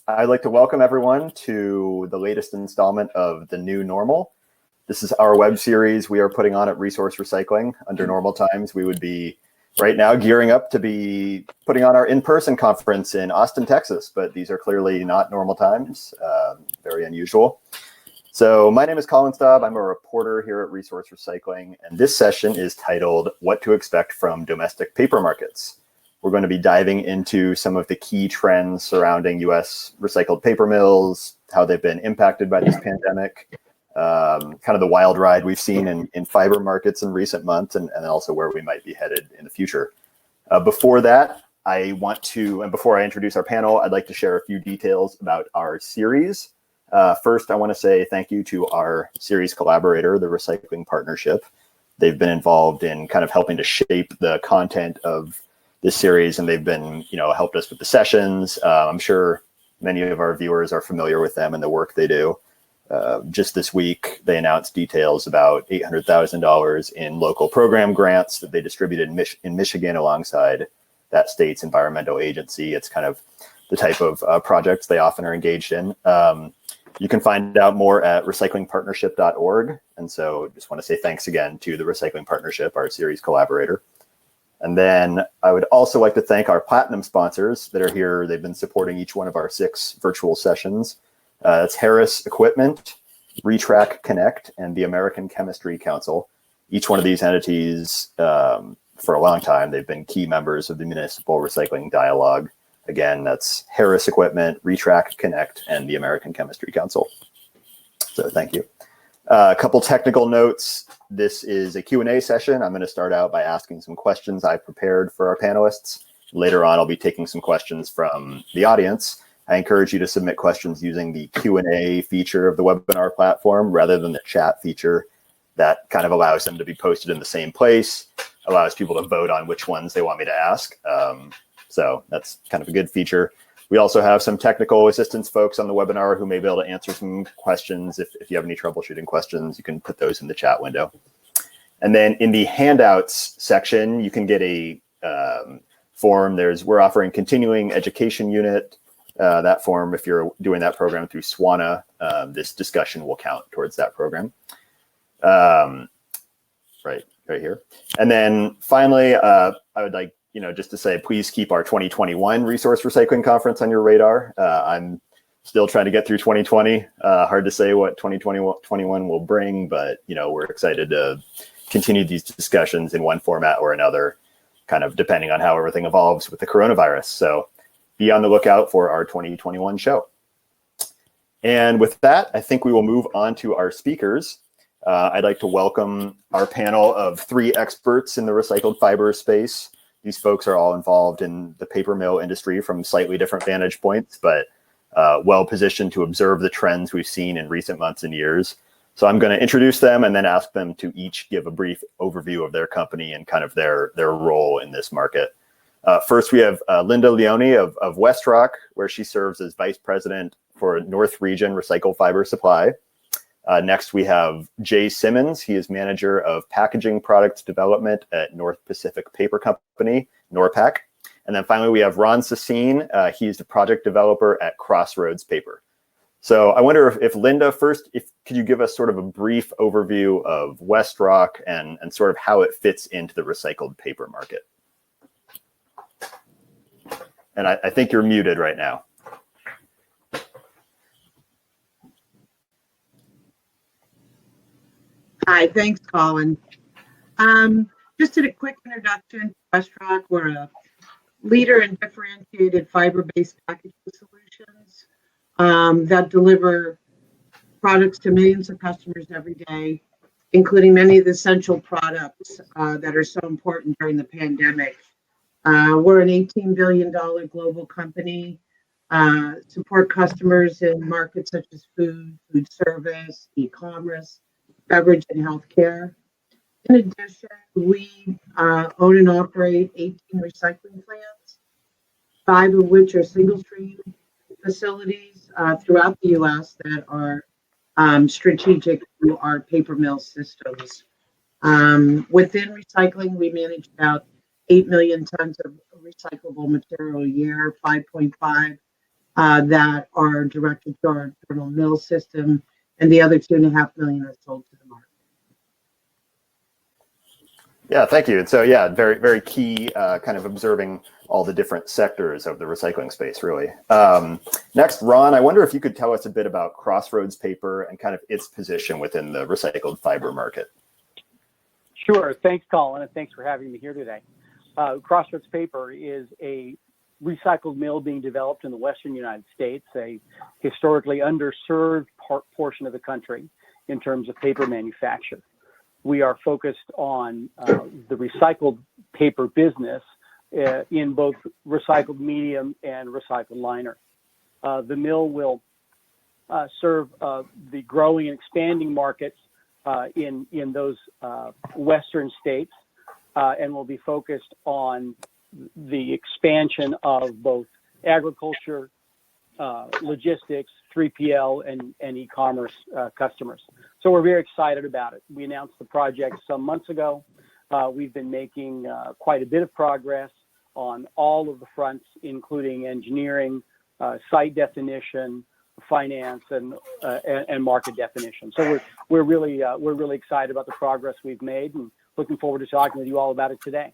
I'd like to welcome everyone to the latest installment of The New Normal. This is our web series we are putting on at Resource Recycling. Under normal times, we would be right now gearing up to be putting on our in-person conference in Austin, Texas, but these are clearly not normal times, very unusual. So my name is Colin Staub. I'm a reporter here at Resource Recycling, and this session is titled What to Expect from Domestic Paper Markets. We're going to be diving into some of the key trends surrounding U.S. recycled paper mills, how they've been impacted by this pandemic, kind of the wild ride we've seen in fiber markets in recent months, and also where we might be headed in the future. Before that, before I introduce our panel, I'd like to share a few details about our series. First, I want to say thank you to our series collaborator, the Recycling Partnership. They've been involved in kind of helping to shape the content of this series, and they've been, helped us with the sessions. I'm sure many of our viewers are familiar with them and the work they do. Just this week, they announced details about $800,000 in local program grants that they distributed in Michigan alongside that state's environmental agency. It's kind of the type of projects they often are engaged in. You can find out more at recyclingpartnership.org. And so just want to say thanks again to the Recycling Partnership, our series collaborator. And then I would also like to thank our platinum sponsors that are here. They've been supporting each one of our 6 virtual sessions. It's Harris Equipment, Retrack Connect, and the American Chemistry Council. Each one of these entities, for a long time, they've been key members of the Municipal Recycling Dialogue. Again, that's Harris Equipment, Retrack Connect, and the American Chemistry Council. So thank you. A couple technical notes. This is a Q&A session. I'm going to start out by asking some questions I've prepared for our panelists. Later on, I'll be taking some questions from the audience. I encourage you to submit questions using the Q&A feature of the webinar platform rather than the chat feature. That kind of allows them to be posted in the same place, allows people to vote on which ones they want me to ask. So that's kind of a good feature. We also have some technical assistance folks on the webinar who may be able to answer some questions. If you have any troubleshooting questions, you can put those in the chat window. And then in the handouts section, you can get a form. We're offering continuing education unit. That form, if you're doing that program through SWANA, this discussion will count towards that program. Right here. And then finally, I would like, just to say, please keep our 2021 Resource Recycling Conference on your radar. I'm still trying to get through 2020. Hard to say what 2021 will bring, but we're excited to continue these discussions in one format or another, kind of depending on how everything evolves with the coronavirus. So be on the lookout for our 2021 show. And with that, I think we will move on to our speakers. I'd like to welcome our panel of 3 experts in the recycled fiber space. These folks are all involved in the paper mill industry from slightly different vantage points, but well positioned to observe the trends we've seen in recent months and years. So I'm going to introduce them and then ask them to each give a brief overview of their company and kind of their role in this market. First, we have Linda Leone of WestRock, where she serves as Vice President for North Region Recycled Fiber Supply. Next, we have Jay Simmons. He is Manager of Packaging Products Development at North Pacific Paper Company, NORPAC. And then finally, we have Ron Sasine. He's the project developer at Crossroads Paper. So I wonder if Linda, first, could you give us sort of a brief overview of WestRock and sort of how it fits into the recycled paper market? And I think you're muted right now. Hi, thanks, Colin. Just a quick introduction to WestRock. We're a leader in differentiated fiber-based packaging solutions that deliver products to millions of customers every day, including many of the essential products that are so important during the pandemic. We're an $18 billion global company, support customers in markets such as food service, e-commerce, beverage, and healthcare. In addition, we own and operate 18 recycling plants, 5 of which are single-stream facilities throughout the U.S. that are strategic to our paper mill systems. Within recycling, we manage about 8 million tons of recyclable material a year, 5.5 that are directed to our internal mill system, and the other 2.5 million are sold to the market. Yeah, thank you. And so, yeah, very, very key kind of observing all the different sectors of the recycling space, really. Next, Ron, I wonder if you could tell us a bit about Crossroads paper and kind of its position within the recycled fiber market. Sure. Thanks, Colin, and thanks for having me here today. Crossroads paper is a recycled mill being developed in the Western United States, a historically underserved portion of the country in terms of paper manufacture. We are focused on the recycled paper business in both recycled medium and recycled liner. The mill will serve the growing and expanding markets in those Western states and will be focused on the expansion of both agriculture, logistics, 3PL, and e-commerce customers. So we're very excited about it. We announced the project some months ago. We've been making quite a bit of progress on all of the fronts, including engineering, site definition, finance, and market definition. So we're really excited about the progress we've made, and looking forward to talking with you all about it today.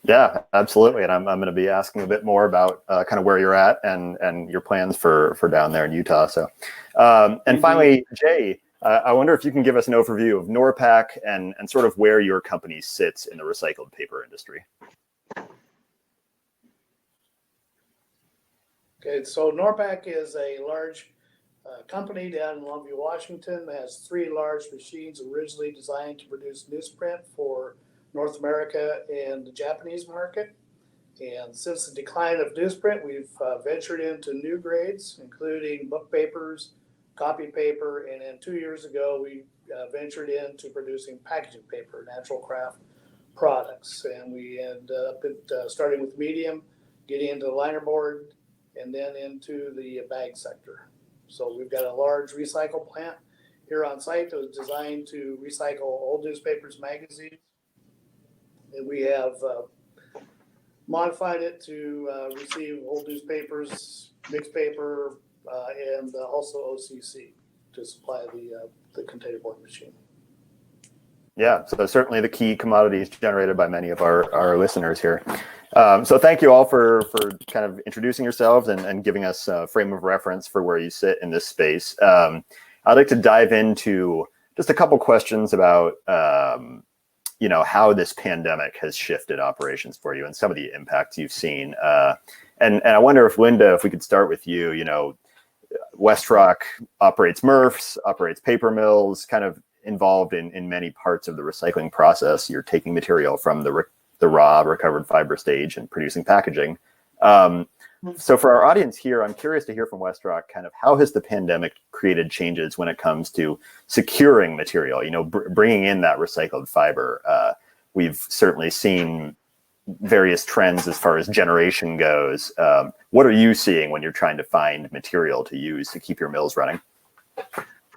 Yeah, absolutely. And I'm going to be asking a bit more about kind of where you're at and your plans for down there in Utah. So, and finally, Jay, I wonder if you can give us an overview of NORPAC and sort of where your company sits in the recycled paper industry. Okay, so NORPAC is a large company down in Longview, Washington, that has 3 large machines originally designed to produce newsprint for North America and the Japanese market. And since the decline of newsprint, we've ventured into new grades, including book papers, copy paper, and then 2 years ago, we ventured into producing packaging paper, natural craft products. And we end up starting with medium, getting into the linerboard, and then into the bag sector. So we've got a large recycle plant here on site that was designed to recycle old newspapers, magazines. And we have modified it to receive old newspapers, mixed paper, and also OCC to supply the containerboard machine. Yeah, so certainly the key commodities generated by many of our listeners here. So thank you all for kind of introducing yourselves and giving us a frame of reference for where you sit in this space. I'd like to dive into just a couple questions about how this pandemic has shifted operations for you and some of the impacts you've seen. And I wonder if, Linda, if we could start with you. WestRock operates MRFs, operates paper mills, kind of involved in many parts of the recycling process. You're taking material from the raw recovered fiber stage and producing packaging. So for our audience here, I'm curious to hear from WestRock kind of how has the pandemic created changes when it comes to securing material, bringing in that recycled fiber. We've certainly seen various trends as far as generation goes. What are you seeing when you're trying to find material to use to keep your mills running?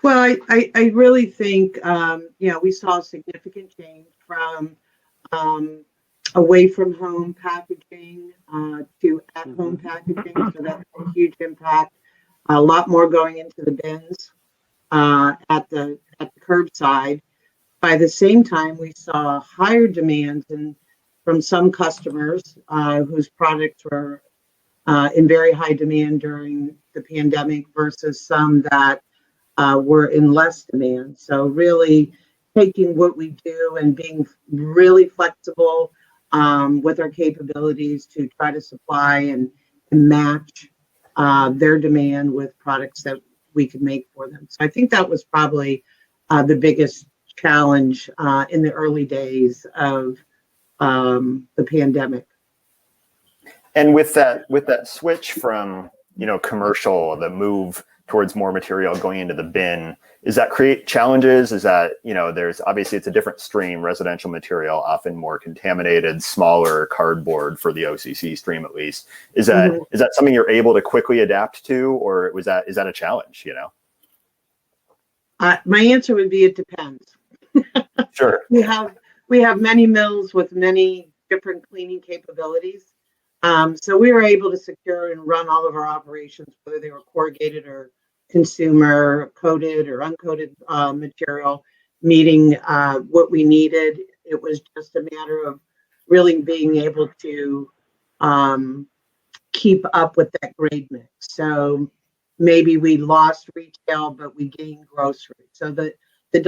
Well, I really think, we saw a significant change from away from home packaging to at home packaging. So that's a huge impact. A lot more going into the bins at the curbside. By the same time, we saw higher demands from some customers whose products were in very high demand during the pandemic versus some that were in less demand. So really taking what we do and being really flexible with our capabilities to try to supply and match their demand with products that we could make for them. So I think that was probably the biggest challenge in the early days of the pandemic. And with that switch from commercial, the move towards more material going into the bin, does that create challenges? Is that, there's obviously it's a different stream, residential material, often more contaminated, smaller cardboard for the OCC stream at least. Is that something you're able to quickly adapt to, or is that a challenge? My answer would be it depends. Sure. We have many mills with many different cleaning capabilities. So we were able to secure and run all of our operations, whether they were corrugated or consumer coated or uncoated material, meeting what we needed. It was just a matter of really being able to keep up with that grade mix. So maybe we lost retail, but we gained grocery. So the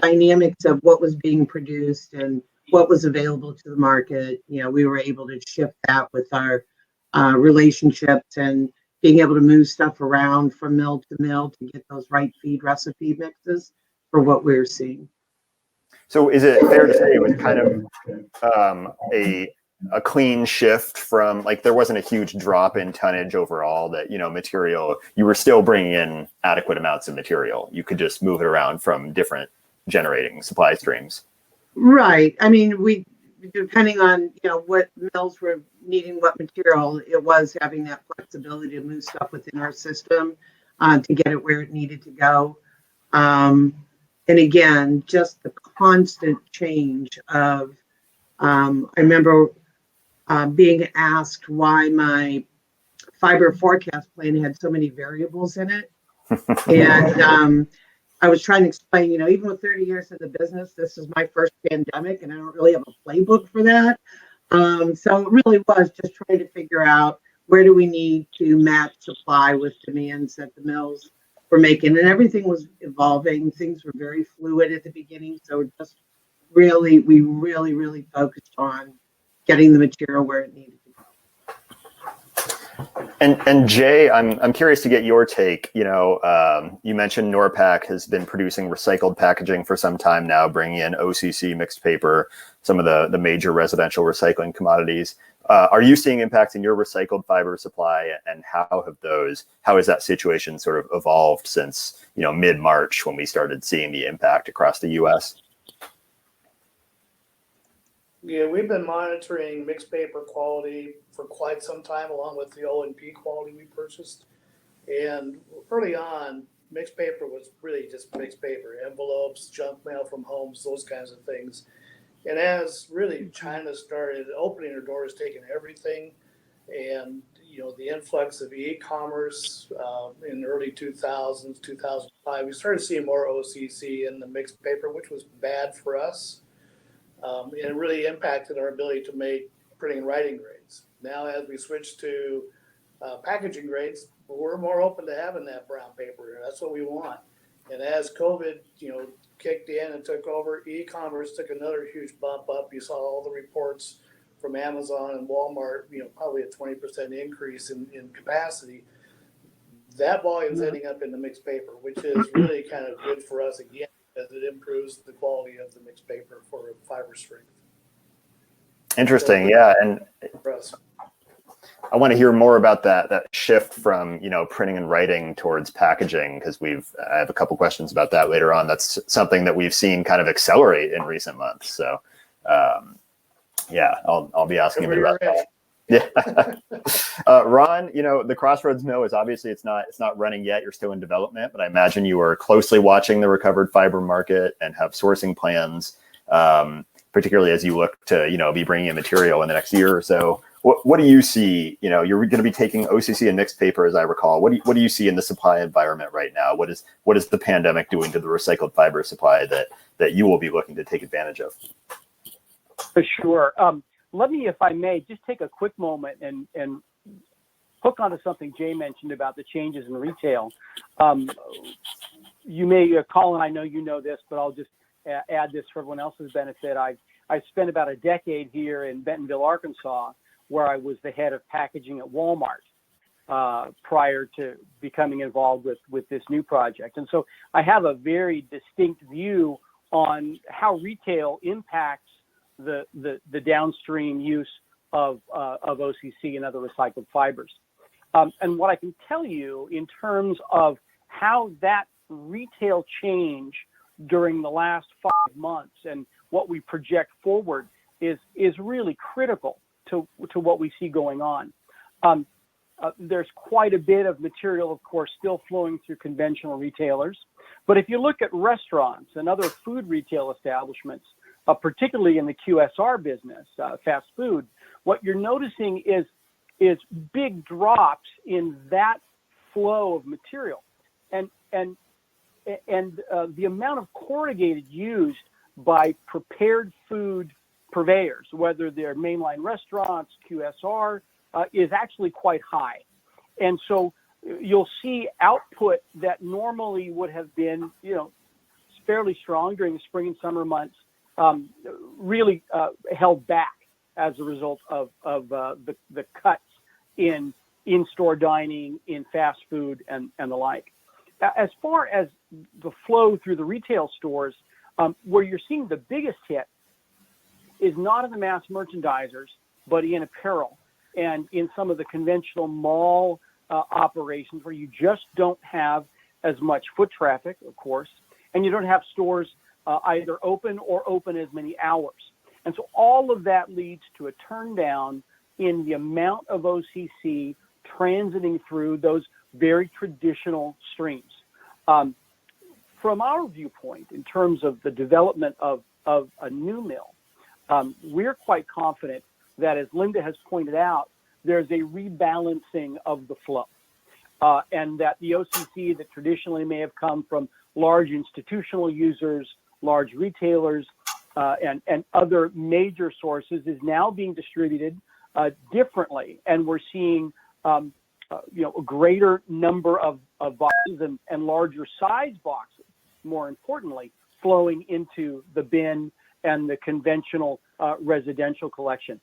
dynamics of what was being produced and what was available to the market, we were able to shift that with our relationships and being able to move stuff around from mill to mill to get those right feed recipe mixes for what we were seeing. So is it fair to say it was kind of a clean shift from, like, there wasn't a huge drop in tonnage overall, that, material, you were still bringing in adequate amounts of material. You could just move it around from different generating supply streams. Right. I mean, we, depending on, what mills were needing what material, it was having that flexibility to move stuff within our system to get it where it needed to go. And again, just the constant change of, I remember being asked why my fiber forecast plan had so many variables in it. And I was trying to explain, even with 30 years in the business, this is my first pandemic and I don't really have a playbook for that. So it really was just trying to figure out where do we need to match supply with demands that the mills were making. And everything was evolving. Things were very fluid at the beginning. So just we really focused on getting the material where it needed to go. And Jay, I'm curious to get your take. You mentioned Norpac has been producing recycled packaging for some time now, bringing in OCC, mixed paper, some of the major residential recycling commodities. Are you seeing impacts in your recycled fiber supply, and how has that situation sort of evolved since mid-March, when we started seeing the impact across the U.S.? Yeah, we've been monitoring mixed paper quality for quite some time, along with the O&P quality we purchased. And early on, mixed paper was really just mixed paper, envelopes, junk mail from homes, those kinds of things. And as really China started opening her doors, taking everything, and the influx of e-commerce in the early 2000s, 2005, we started seeing more OCC in the mixed paper, which was bad for us. And it really impacted our ability to make printing and writing grades. Now, as we switch to packaging grades, we're more open to having that brown paper. That's what we want. And as COVID, kicked in and took over, e-commerce took another huge bump up. You saw all the reports from Amazon and Walmart, probably a 20% increase in capacity. That volume's ending up in the mixed paper, which is really kind of good for us again, as it improves the quality of the mixed paper for fiber strength. Interesting, yeah, and I want to hear more about that shift from printing and writing towards packaging, because I have a couple questions about that later on. That's something that we've seen kind of accelerate in recent months. So, I'll be asking a bit about that. Yeah. Ron, the Crossroads mill is obviously it's not running yet. You're still in development, but I imagine you are closely watching the recovered fiber market and have sourcing plans, particularly as you look to be bringing in material in the next year or so. What do you see? You're going to be taking OCC and mixed paper, as I recall. What do you see in the supply environment right now? What is the pandemic doing to the recycled fiber supply that you will be looking to take advantage of? For sure. Let me, if I may, just take a quick moment and hook onto something Jay mentioned about the changes in retail. You may, Colin, I know you know this, but I'll just add this for everyone else's benefit. I spent about a decade here in Bentonville, Arkansas, where I was the head of packaging at Walmart prior to becoming involved with this new project. And so I have a very distinct view on how retail impacts the downstream use of OCC and other recycled fibers. And what I can tell you in terms of how that retail change during the last 5 months and what we project forward is really critical to what we see going on. There's quite a bit of material, of course, still flowing through conventional retailers. But if you look at restaurants and other food retail establishments, particularly in the QSR business, fast food, what you're noticing is is big drops in that flow of material, and the amount of corrugated used by prepared food purveyors, whether they're mainline restaurants, QSR, is actually quite high. And so you'll see output that normally would have been, fairly strong during the spring and summer months, really held back as a result of the cuts in in-store dining, in fast food, and the like. As far as the flow through the retail stores, where you're seeing the biggest hit is not in the mass merchandisers, but in apparel and in some of the conventional mall operations where you just don't have as much foot traffic, of course, and you don't have stores either open or open as many hours. And so all of that leads to a turn down in the amount of OCC transiting through those very traditional streams. From our viewpoint, in terms of the development of a new mill, we're quite confident that, as Linda has pointed out, there's a rebalancing of the flow, and that the OCC that traditionally may have come from large institutional users, large retailers, and other major sources is now being distributed differently, and we're seeing a greater number of boxes and larger size boxes, more importantly, flowing into the bin and the conventional residential collection.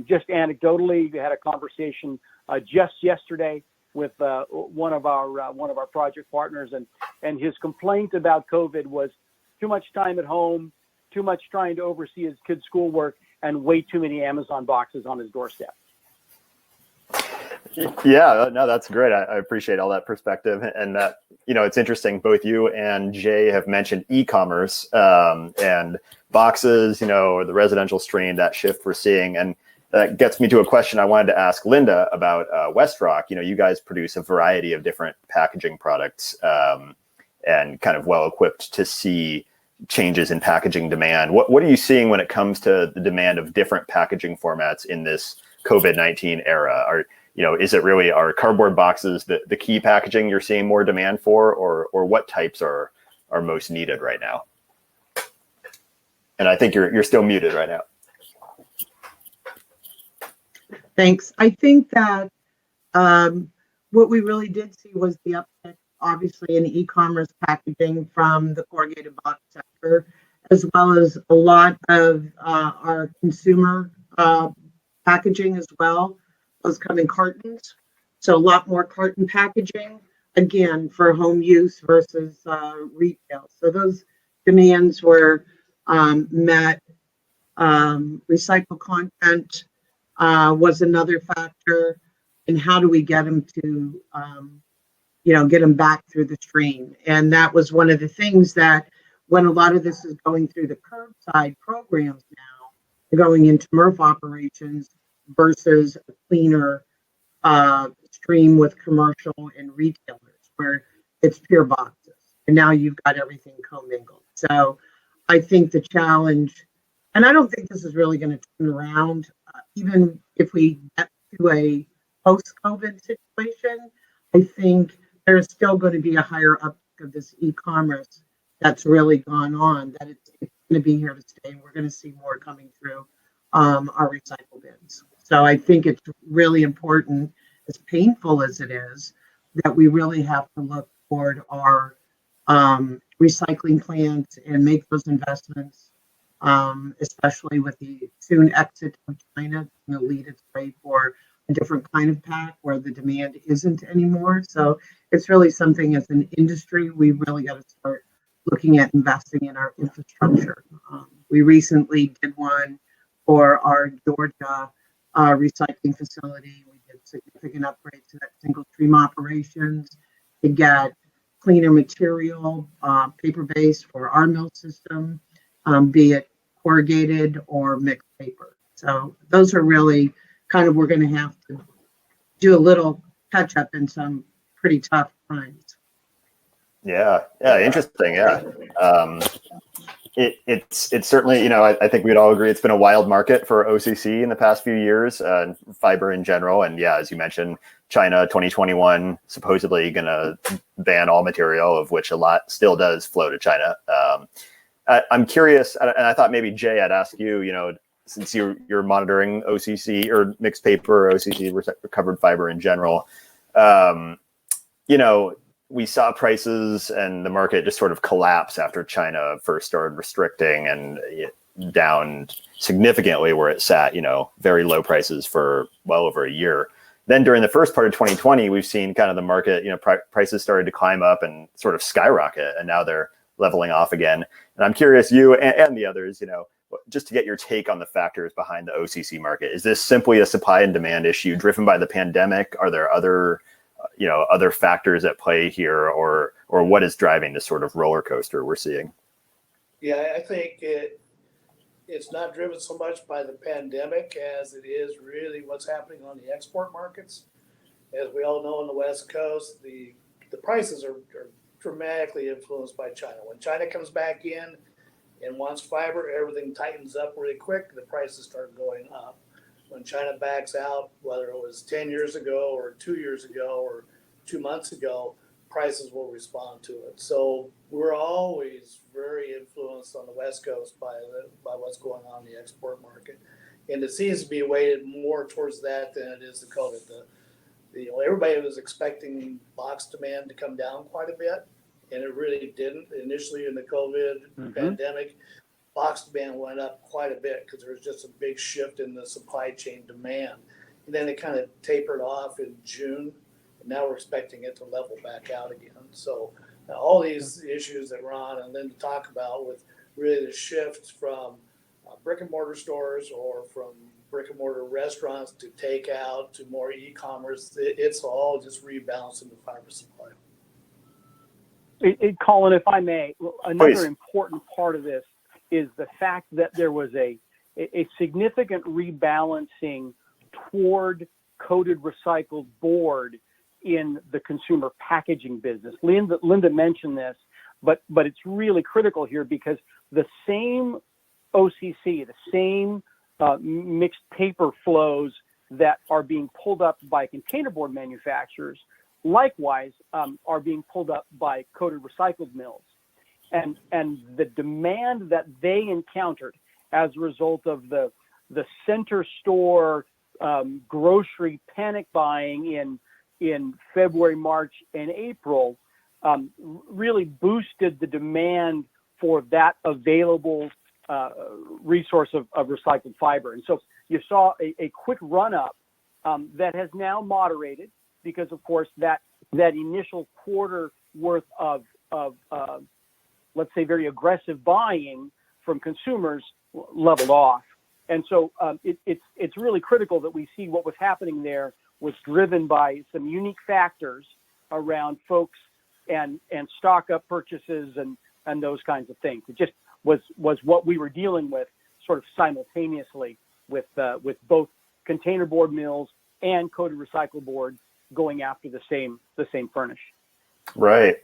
Just anecdotally, we had a conversation just yesterday with one of our project partners, and his complaint about COVID was too much time at home, too much trying to oversee his kids' schoolwork, and way too many Amazon boxes on his doorstep. Yeah, no, that's great. I appreciate all that perspective, and that, it's interesting. Both you and Jay have mentioned e-commerce and boxes, the residential stream, that shift we're seeing. And that gets me to a question I wanted to ask Linda about WestRock. You guys produce a variety of different packaging products and kind of well equipped to see changes in packaging demand. What are you seeing when it comes to the demand of different packaging formats in this COVID-19 era? Is it really, are cardboard boxes the key packaging you're seeing more demand for, or what types are most needed right now? And I think you're still muted right now. Thanks. I think that what we really did see was the uptick, obviously, in e-commerce packaging from the corrugated box sector, as well as a lot of our consumer packaging as well. Those come in cartons. So a lot more carton packaging, again, for home use versus retail. So those demands were met. Recycled content was another factor. And how do we get them to, get them back through the stream? And that was one of the things that, when a lot of this is going through the curbside programs now, going into MRF operations versus a cleaner stream with commercial and retailers, where it's pure boxes. And now you've got everything commingled. So I think the challenge, and I don't think this is really going to turn around, even if we get to a post-COVID situation. I think there's still going to be a higher uptick of this e-commerce that's really gone on, that it's going to be here to stay, and we're going to see more coming through our recycle bins. So I think it's really important, as painful as it is, that we really have to look toward our recycling plants and make those investments, especially with the soon exit of China. It's going to lead its way for a different kind of pack where the demand isn't anymore. So it's really something, as an industry, we really got to start looking at investing in our infrastructure. We recently did one for our Georgia recycling facility. We did significant upgrades to that single stream operations to get cleaner material, paper-based, for our mill system, be it corrugated or mixed paper. So those are really kind of, we're going to have to do a little catch up in some pretty tough times. Yeah, interesting. Yeah. It's certainly, I think we'd all agree it's been a wild market for OCC in the past few years, fiber in general. And yeah, as you mentioned, China 2021 supposedly going to ban all material, of which a lot still does flow to China. I'm curious, and I thought maybe Jay, I'd ask you, since you're monitoring OCC or mixed paper or OCC recovered fiber in general, we saw prices and the market just sort of collapse after China first started restricting and down significantly where it sat, very low prices for well over a year. Then during the first part of 2020, we've seen kind of the market, prices started to climb up and sort of skyrocket, and now they're leveling off again. And I'm curious, you and the others, just to get your take on the factors behind the OCC market. Is this simply a supply and demand issue driven by the pandemic? Are there other factors at play here, or what is driving this sort of roller coaster we're seeing? Yeah, I think it's not driven so much by the pandemic as it is really what's happening on the export markets. As we all know, on the West Coast, the prices are dramatically influenced by China. When China comes back in and wants fiber, everything tightens up really quick. The prices start going up. When China backs out, whether it was 10 years ago or 2 years ago or 2 months ago, prices will respond to it. So we're always very influenced on the West Coast by what's going on in the export market. And it seems to be weighted more towards that than it is the COVID. Everybody was expecting box demand to come down quite a bit, and it really didn't. Initially in the COVID pandemic, box demand went up quite a bit because there was just a big shift in the supply chain demand. And then it kind of tapered off in June, and now we're expecting it to level back out again. So all these issues that we're on, and then to talk about with really the shift from brick and mortar stores or from brick and mortar restaurants to takeout to more e-commerce, it's all just rebalancing the fiber supply. Colin, if I may, another Please. important part of this is the fact that there was a significant rebalancing toward coated recycled board in the consumer packaging business. Linda mentioned this, but it's really critical here because the same OCC, the same mixed paper flows that are being pulled up by containerboard manufacturers, likewise are being pulled up by coated recycled mills. And the demand that they encountered as a result of the center store grocery panic buying in February, March, and April really boosted the demand for that available resource of recycled fiber. And so you saw a quick run up that has now moderated because, of course, that initial quarter worth of let's say, very aggressive buying from consumers leveled off. And so it's really critical that we see what was happening there was driven by some unique factors around folks and stock up purchases and those kinds of things. It just was what we were dealing with sort of simultaneously with both containerboard mills and coated recycled board going after the same furnish. Right.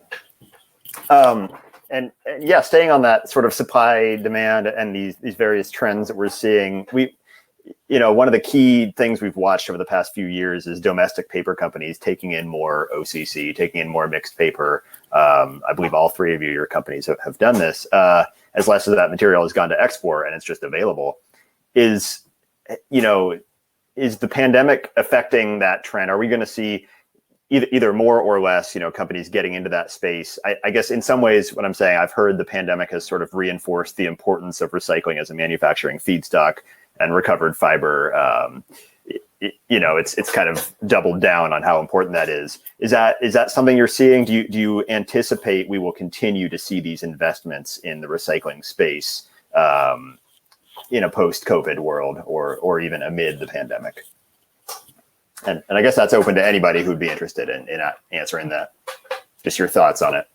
And yeah, staying on that sort of supply demand and these various trends that we're seeing, one of the key things we've watched over the past few years is domestic paper companies taking in more OCC, taking in more mixed paper. I believe all three of your companies have done this as less of that material has gone to export and it's just available. Is the pandemic affecting that trend? Are we going to see either more or less, companies getting into that space? I guess in some ways, what I'm saying, I've heard the pandemic has sort of reinforced the importance of recycling as a manufacturing feedstock and recovered fiber. It's kind of doubled down on how important that is. Is that something you're seeing? Do you anticipate we will continue to see these investments in the recycling space in a post-COVID world or even amid the pandemic? And I guess that's open to anybody who'd be interested in answering that. Just your thoughts on it.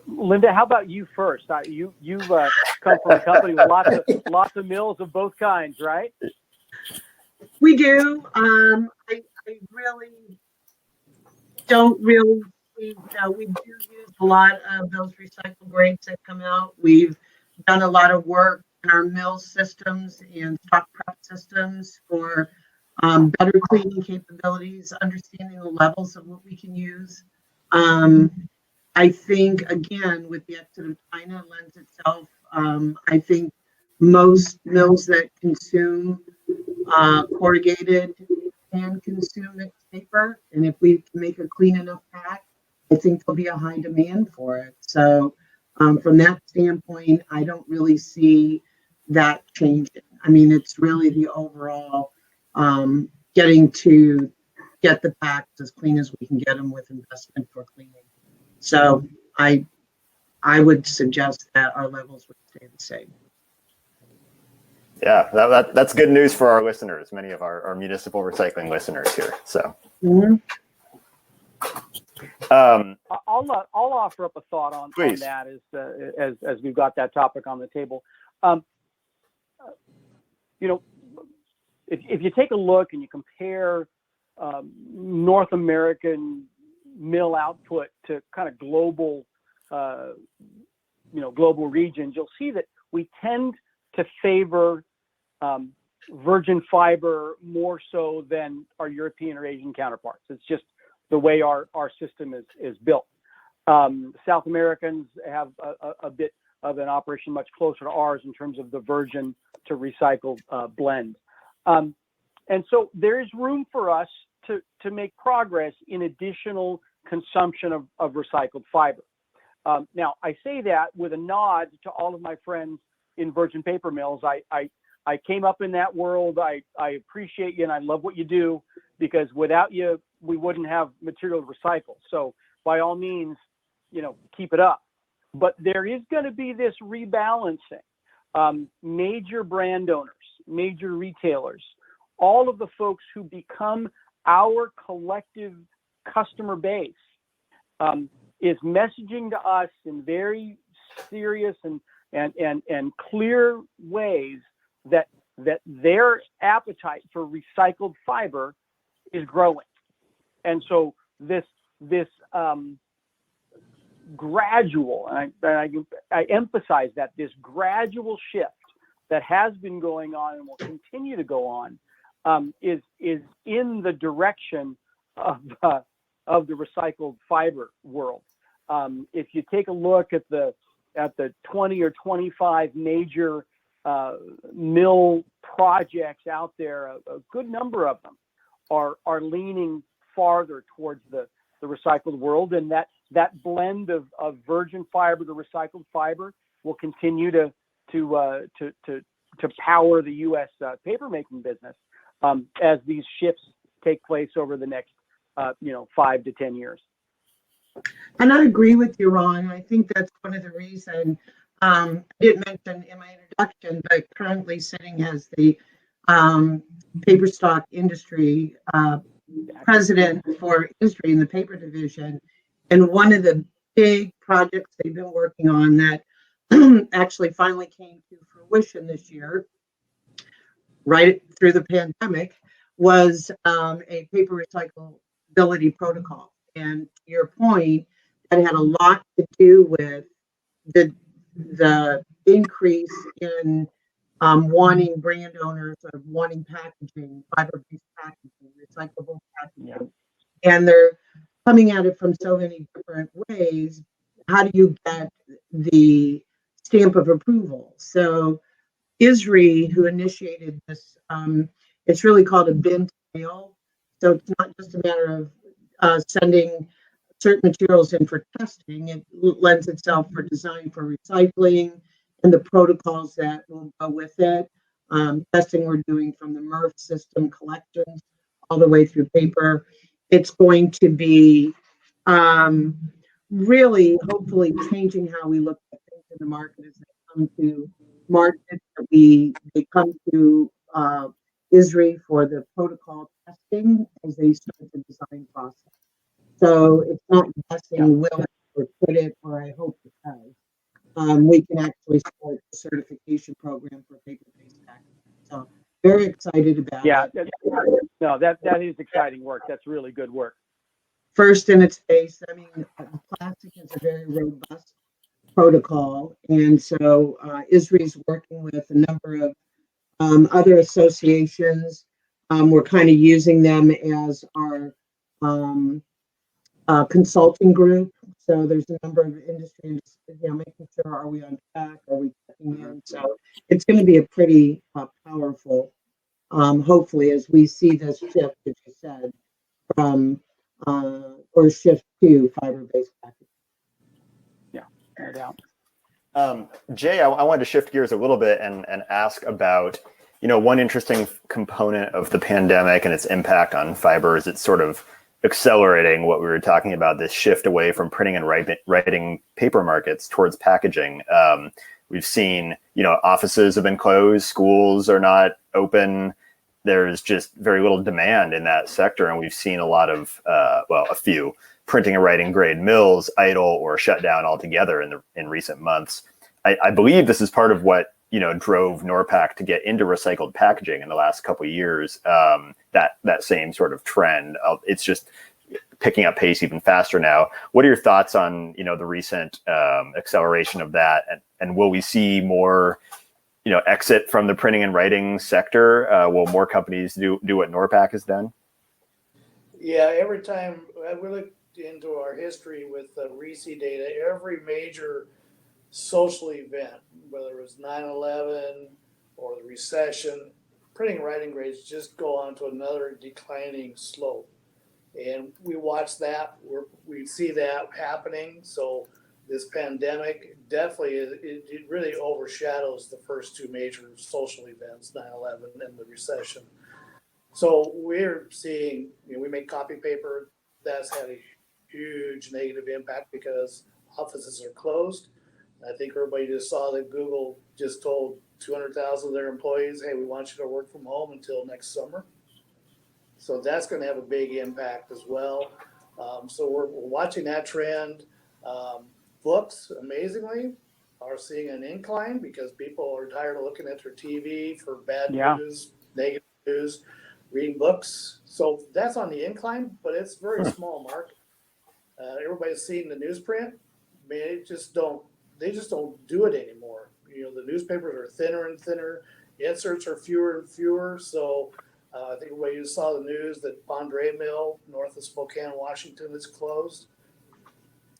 Linda, how about you first? You've come from a company with lots of mills of both kinds, right? We do. I really don't really we do use a lot of those recycled grades that come out. We've done a lot of work in our mill systems and stock prep systems for better cleaning capabilities, understanding the levels of what we can use. I think, again, with the exit of China lends itself, I think most mills that consume corrugated can consume mixed paper. And if we can make a clean enough pack, I think there'll be a high demand for it. So from that standpoint, I don't really see that changing. I mean, it's really the overall getting to get the packs as clean as we can get them with investment for cleaning. So I would suggest that our levels would stay the same. Yeah, that's good news for our listeners, many of our municipal recycling listeners here. So, I'll offer up a thought on that as we've got that topic on the table. If you take a look and you compare North American mill output to kind of global, global regions, you'll see that we tend to favor virgin fiber more so than our European or Asian counterparts. It's just the way our system is built. South Americans have a bit of an operation much closer to ours in terms of the virgin to recycled blend. And so there is room for us to make progress in additional consumption of recycled fiber. Now, I say that with a nod to all of my friends in virgin paper mills. I came up in that world. I appreciate you and I love what you do, because without you, we wouldn't have material to recycle. So by all means, keep it up. But there is going to be this rebalancing. Major brand owners, major retailers, all of the folks who become our collective customer base is messaging to us in very serious and clear ways that their appetite for recycled fiber is growing. And so this gradual, and I emphasize that, this gradual shift that has been going on and will continue to go on is in the direction of the recycled fiber world. If you take a look at the 20 or 25 major mill projects out there, a good number of them are leaning farther towards the recycled world, and that blend of virgin fiber to recycled fiber will continue to power the U.S. paper making business as these shifts take place over the next 5 to 10 years. And I agree with you, Ron. I think that's one of the reasons I didn't mention in my introduction, but currently sitting as the paper stock industry president for industry in the paper division. And one of the big projects they've been working on that actually finally came to fruition this year, right through the pandemic, was a paper recyclability protocol. And to your point, that had a lot to do with the increase in wanting brand owners of wanting packaging, fiber-based packaging, recyclable packaging. Yeah. And they're coming at it from so many different ways. How do you get the stamp of approval? So ISRI, who initiated this, it's really called a bin to mail. So it's not just a matter of sending certain materials in for testing. It lends itself for design for recycling and the protocols that will go with it. Testing we're doing from the MRF system collections all the way through paper. It's going to be really, hopefully, changing how we look at things in the market as they come to market. They come to ISRI for the protocol testing as they start the design process. So it's not guessing will it or could it, or I hope it does. We can actually start the certification program for paper-based packaging. So very excited about it. No, that is exciting work. That's really good work. first in its space. I mean, plastic is a very robust protocol, and so ISRI is working with a number of other associations. We're kind of using them as our consulting group. So there's a number of industry, making sure, are we on track? Are we checking in? So it's going to be a pretty powerful, hopefully, as we see this shift, as you said, from or shift to fiber-based packaging. Yeah, no doubt. Jay, I wanted to shift gears a little bit and ask about, one interesting component of the pandemic and its impact on fiber is it's sort of accelerating what we were talking about, this shift away from printing and writing paper markets towards packaging. We've seen, offices have been closed, schools are not open. There's just very little demand in that sector. And we've seen a lot of, a few printing and writing grade mills idle or shut down altogether in recent months. I believe this is part of what drove Norpak to get into recycled packaging in the last couple of years. That same sort of trend. It's just picking up pace even faster now. What are your thoughts on the recent acceleration of that? And will we see more exit from the printing and writing sector? Will more companies do what Norpak has done? Yeah, every time we look into our history with the RISI data, every major social event, whether it was 9/11 or the recession, printing and writing grades just go on to another declining slope. And we watch that, we see that happening. So this pandemic definitely, it really overshadows the first two major social events, 9/11 and the recession. So we're seeing, we make copy paper. That's had a huge negative impact because offices are closed. I think everybody just saw that Google just told 200,000 of their employees, hey, we want you to work from home until next summer. So that's going to have a big impact as well. So we're watching that trend. Books, amazingly, are seeing an incline because people are tired of looking at their TV for bad news, negative news, reading books. So that's on the incline, but it's a very small market. Everybody's seen the newsprint. I mean, they just don't do it anymore. The newspapers are thinner and thinner. Inserts are fewer and fewer. So I think when you saw the news that Bondray Mill, north of Spokane, Washington, is closed,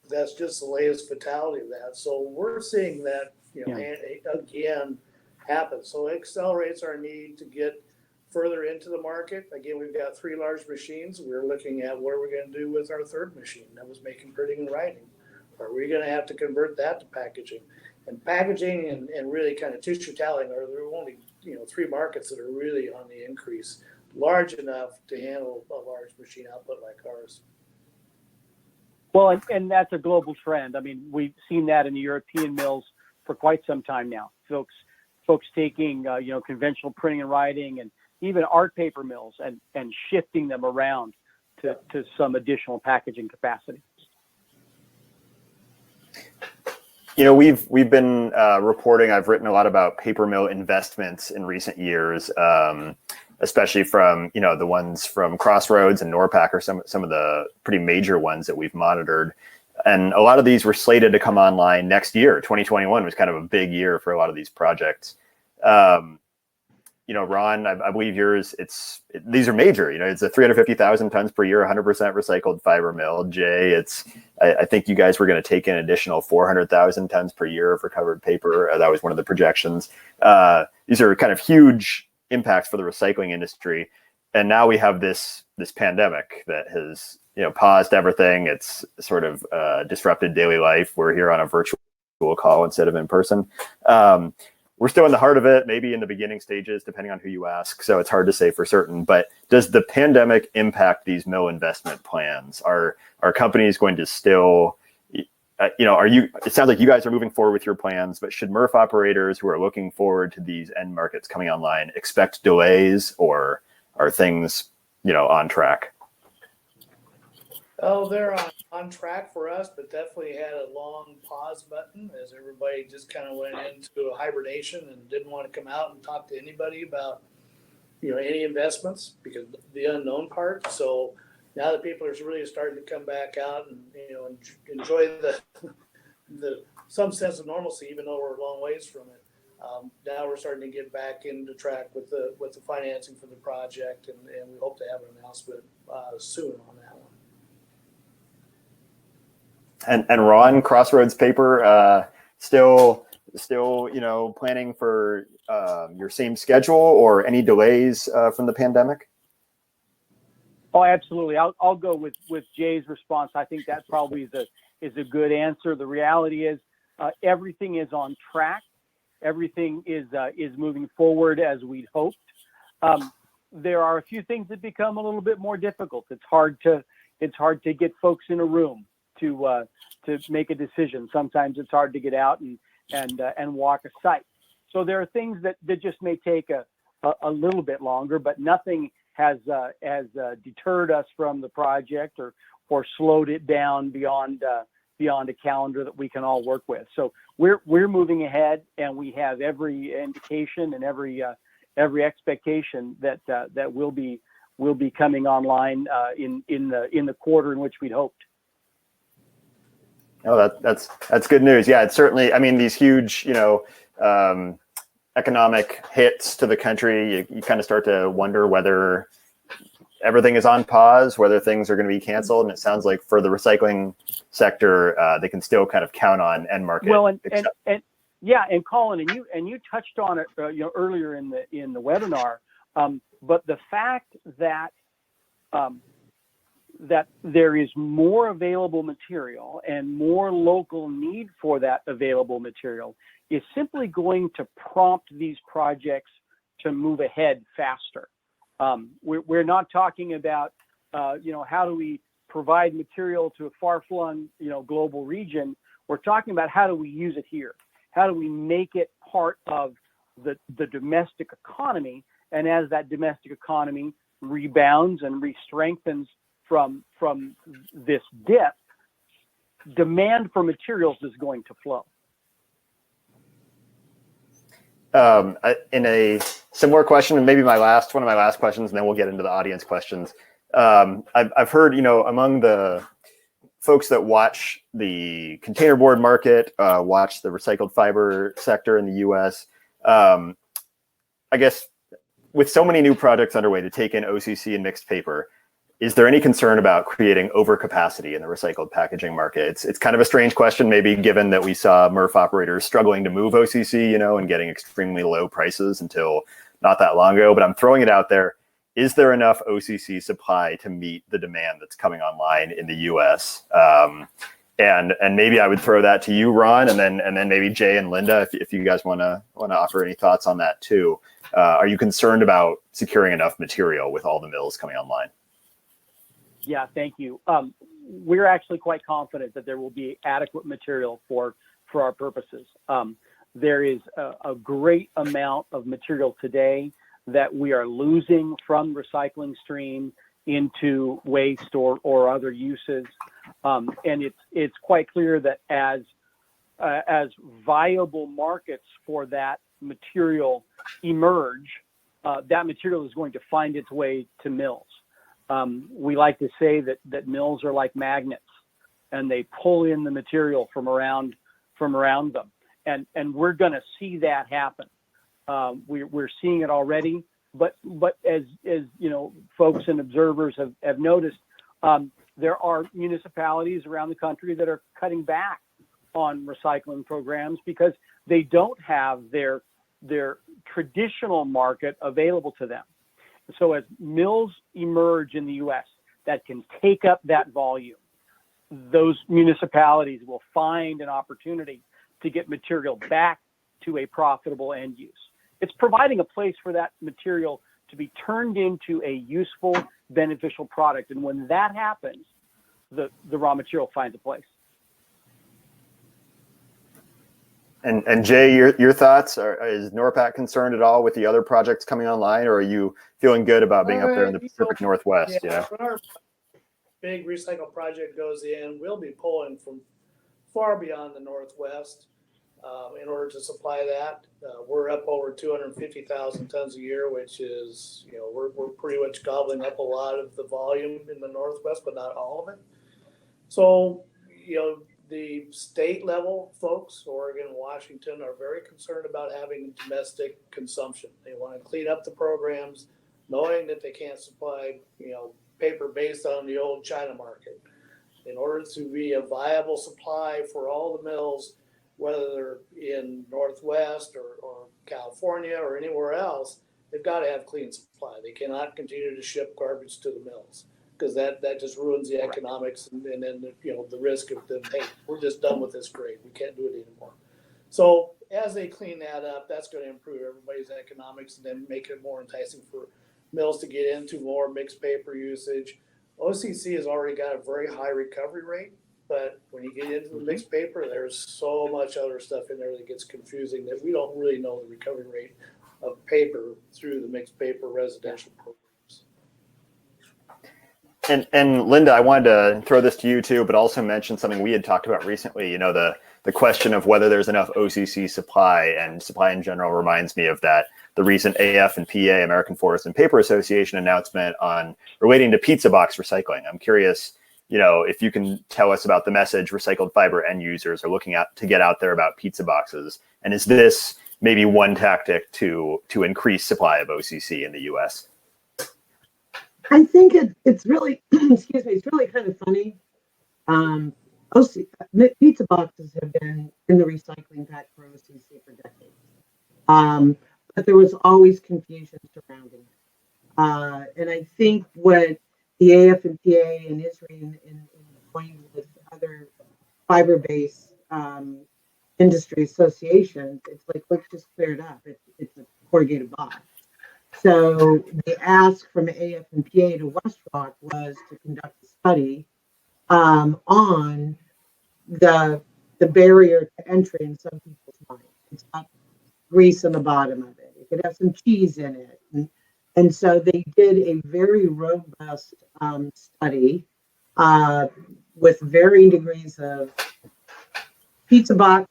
that's just the latest fatality of that. So we're seeing that, again, happen. So it accelerates our need to get further into the market. Again, we've got 3 large machines. We're looking at what are we going to do with our third machine that was making printing and writing. Are we going to have to convert that to packaging? And packaging and really kind of tissue toweling are there only 3 markets that are really on the increase, large enough to handle a large machine output like ours. Well, and that's a global trend. I mean, we've seen that in the European mills for quite some time now. Folks taking conventional printing and writing and even art paper mills and shifting them around to some additional packaging capacity. We've been reporting. I've written a lot about paper mill investments in recent years, especially from the ones from Crossroads and Norpak are some of the pretty major ones that we've monitored. And a lot of these were slated to come online next year. 2021 was kind of a big year for a lot of these projects. Ron, I believe yours, these are major, it's a 350,000 tons per year, 100% recycled fiber mill. Jay, I think you guys were going to take an additional 400,000 tons per year of recovered paper. That was one of the projections. These are kind of huge impacts for the recycling industry. And now we have this pandemic that has, paused everything. It's sort of disrupted daily life. We're here on a virtual call instead of in person. We're still in the heart of it, maybe in the beginning stages, depending on who you ask. So it's hard to say for certain. But does the pandemic impact these mill investment plans? Are companies going to still, it sounds like you guys are moving forward with your plans, but should MRF operators who are looking forward to these end markets coming online expect delays, or are things, on track? Oh, they're on track for us, but definitely had a long pause button as everybody just kind of went into a hibernation and didn't want to come out and talk to anybody about, any investments because the unknown part. So now that people are really starting to come back out and enjoy the some sense of normalcy, even though we're a long ways from it. Now we're starting to get back into track with the financing for the project, and we hope to have an announcement soon on that one. And Ron, Crossroads paper, still planning for your same schedule or any delays from the pandemic? Oh, absolutely. I'll go with Jay's response. I think that probably is a good answer. The reality is everything is on track. Everything is moving forward as we'd hoped. There are a few things that become a little bit more difficult. It's hard to get folks in a room to make a decision. Sometimes it's hard to get out and walk a site. So there are things that just may take a little bit longer, but nothing has deterred us from the project or slowed it down beyond a calendar that we can all work with. So we're moving ahead, and we have every indication and every expectation that will be coming online in the quarter in which we'd hoped. Oh, that's good news. Yeah, it's certainly. I mean, these huge, economic hits to the country, you kind of start to wonder whether everything is on pause, whether things are going to be canceled. And it sounds like for the recycling sector, they can still kind of count on end market. Well, and Colin, and you touched on it, earlier in the webinar. But the fact that there is more available material and more local need for that available material is simply going to prompt these projects to move ahead faster. We're not talking about, how do we provide material to a far-flung, global region. We're talking about how do we use it here? How do we make it part of the domestic economy? And as that domestic economy rebounds and re-strengthens from this dip, demand for materials is going to flow. In a similar question, and maybe one of my last questions, and then we'll get into the audience questions. I've heard, among the folks that watch the containerboard market, watch the recycled fiber sector in the U.S., I guess with so many new projects underway to take in OCC and mixed paper, is there any concern about creating overcapacity in the recycled packaging market? It's kind of a strange question, maybe given that we saw MRF operators struggling to move OCC, and getting extremely low prices until not that long ago. But I'm throwing it out there. Is there enough OCC supply to meet the demand that's coming online in the U.S.? And maybe I would throw that to you, Ron, and then maybe Jay and Linda, if you guys want to offer any thoughts on that too. Are you concerned about securing enough material with all the mills coming online? Yeah, thank you. We're actually quite confident that there will be adequate material for our purposes. There is a great amount of material today that we are losing from recycling stream into waste or other uses. And it's quite clear that as viable markets for that material emerge, that material is going to find its way to mills. We like to say that mills are like magnets, and they pull in the material from around them, and we're going to see that happen. We're seeing it already, but as folks and observers have noticed, there are municipalities around the country that are cutting back on recycling programs because they don't have their traditional market available to them. So as mills emerge in the U.S. that can take up that volume, those municipalities will find an opportunity to get material back to a profitable end use. It's providing a place for that material to be turned into a useful, beneficial product. And when that happens, the raw material finds a place. And Jay, your thoughts? Is NORPAC concerned at all with the other projects coming online, or are you feeling good about being up there in the Pacific Northwest? Yeah, when our big recycle project goes in, we'll be pulling from far beyond the Northwest. in order to supply that. We're up over 250,000 tons a year, which is, we're pretty much gobbling up a lot of the volume in the Northwest, but not all of it. So, the state level folks, Oregon, Washington, are very concerned about having domestic consumption. They want to clean up the programs, knowing that they can't supply, paper based on the old China market. In order to be a viable supply for all the mills, whether they're in Northwest or California or anywhere else, they've got to have clean supply. They cannot continue to ship garbage to the mills, because that just ruins the economics and then the risk of them, hey, we're just done with this grade. We can't do it anymore. So as they clean that up, that's going to improve everybody's economics and then make it more enticing for mills to get into more mixed paper usage. OCC has already got a very high recovery rate, but when you get into the mixed paper, there's so much other stuff in there that gets confusing that we don't really know the recovery rate of paper through the mixed paper residential programs. And Linda, I wanted to throw this to you too, but also mention something we had talked about recently. The question of whether there's enough OCC supply, and supply in general reminds me of that. The recent AF and PA, American Forest and Paper Association, announcement on relating to pizza box recycling. I'm curious, if you can tell us about the message recycled fiber end users are looking at to get out there about pizza boxes, and is this maybe one tactic to increase supply of OCC in the U.S.? I think it's really, excuse me, it's really kind of funny. Pizza boxes have been in the recycling pack for OCC for decades. But there was always confusion surrounding it. And I think what the AF and PA and ISRI and joined with other fiber-based industry associations, it's like, let's just clear it up. It's a corrugated box. So the ask from AF and PA to WestRock was to conduct a study on the barrier to entry in some people's minds. It's got grease on the bottom of it. It could have some cheese in it. And so they did a very robust study with varying degrees of pizza